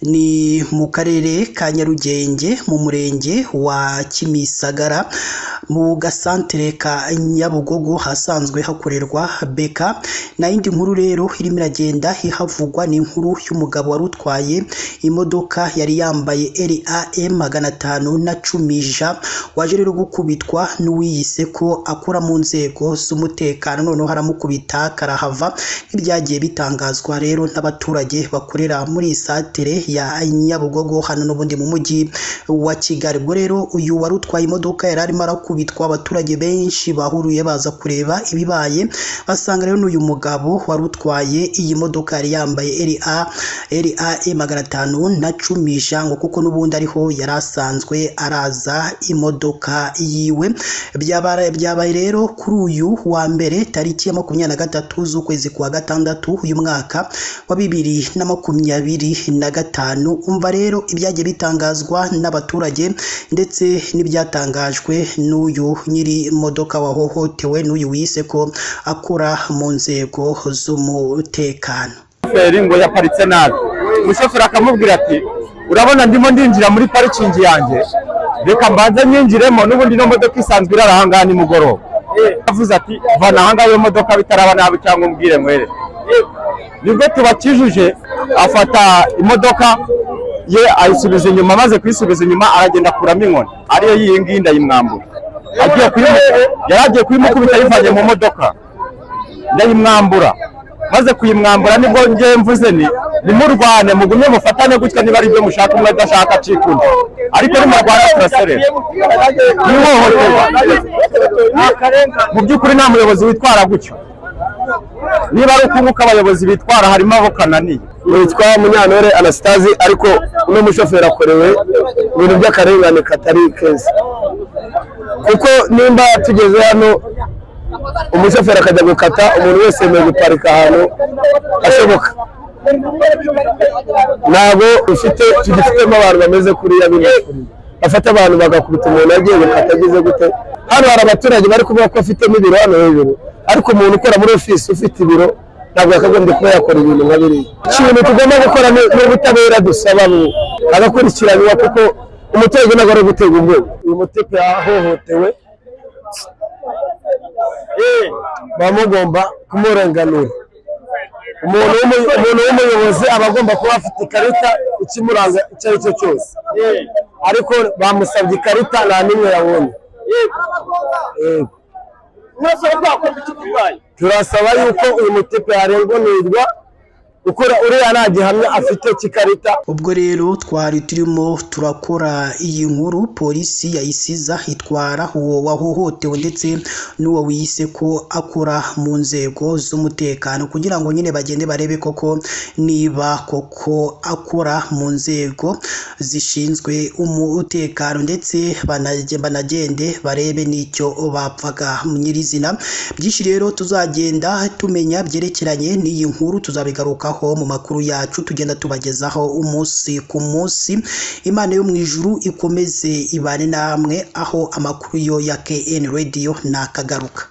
ni mu karere ka Nyarugenge mu murenge wa Kimisagara mu gasantere ka Nyabugogo hasanzwe hakorerwa beka. Na yindi nkuru rero irimo iragenda ihavugwa ni inkuru y'umugabo wari utwaye imodoka yari yambaye RAM 510 waje rero gukubitwa n'uwiyise ko akora mu nzego z'umutekano, noneho haramukubita karahava. Ibyagiye bitangazwa rero n'abaturage bakorera muri santere ya Nyabugogo hano n'ubundi mu mujyi wa Kigali. Ubwo rero uyu wari utwaye imodoka yari arimo arakubitwa, abaturage benshi bahuruye baza kureba ibibaye, basanga rero n'uyu mugabo wari utwaye iyi modoka yari yambaye RAM 510 ngo kuko n'ubundi ariho yari asanzwe araza imodoka yiwe. Byabaye rero kuri uyu wa mbere tariki ya 23 z'ukwezi kwa gatandatu uyu mwaka wa 2025. Umva rero ibyagiye bitangazwa n'abaturage ndetse n'ibyatangajwe n'uyu nyiri modoka wahohotewe n'uyu wise ko akora mu nzego z'umutekano. Ngo yaparitse nabi, umushoferi akamubwira ati urabona ndimo ndinjira muri parikingi yanjye, reka mbanze nyinjiremo n'ubundi no modoka isanzwe irarahangana nimugoroba. Avuze ati vana ahangaha iyo modoka bitaraba nabi cyangwa umbwire mwere. Nibwo tubakijuje afata imodoka ye ayisubiza inyuma, maze kwisubiza inyuma aragenda kuramo inkoni ariyo yiyingiye ndayimwambura. Yaragiye kuyimukubita ayivanye mu modoka ndayimwambura, maze kuyimwambura nibwo ngiye mvuze ni nimurwane mugumye mufatane gutya, niba ari byo mushaka umwe adashaka acikunda, ariko nimurwana turaserera nihohoterwa. Mu by'ukuri nta muyobozi witwara gutyo, niba ari ukunguka abayobozi bitwara harimo abo kananiye. Witwa Munyantore Anastase, ariko uno mushoferi akorewe ibintu by'akarengane katari keza, kuko nimba tugeze hano umushoferi akajya gukata, umuntu wese yemewe guparika ahantu ashoboka. Ntabwo tugifitemo abantu bameze kuriya bino bafata abantu bagakubita umuntu agiye gukata agize gute. Hano hari abaturage bari kuvuga ko afitemo ibiro hano hejuru, ariko umuntu ukora muri ofisi ufite ibiro ntabwo yakagombye kuba yakora ibintu nka biriya. Ikintu tugomba gukora n'ubutabera dusaba agakurikiranwa, kuko umuturage ntabwo ari gutega ubwoba. Uyu mutipe yahohotewe bamugomba kumurenganura. Umuntu w'umuyobozi aba agomba kuba afite ikarita ikimuranga icyo ari cyo cyose, ariko bamusabye ikarita nta n'imwe yabonye. Turasaba yuko uyu mutipe yarenganurwa, ukora uriya nta gihamya afite cy'ikarita. Ubwo rero twari turimo turakora iyi nkuru, polisi yayisiza itwara uwo wahohotewe ndetse n'uwo wiyise ko akora mu nzego z'umutekano, kugira ngo nyine bagende barebe koko niba koko akora mu nzego zishinzwe umutekano, ndetse banagende barebe n'icyo bapfaga mu nyirizina. Byinshi rero tuzagenda tumenya byerekeranye n'iyi nkuru, tuzabigarukaho mu makuru yacu tugenda tubagezaho umunsi ku munsi. Imana yo mu ijuru ikomeze ibane namwe, aho amakuru yo ya KN Radio nakagaruka.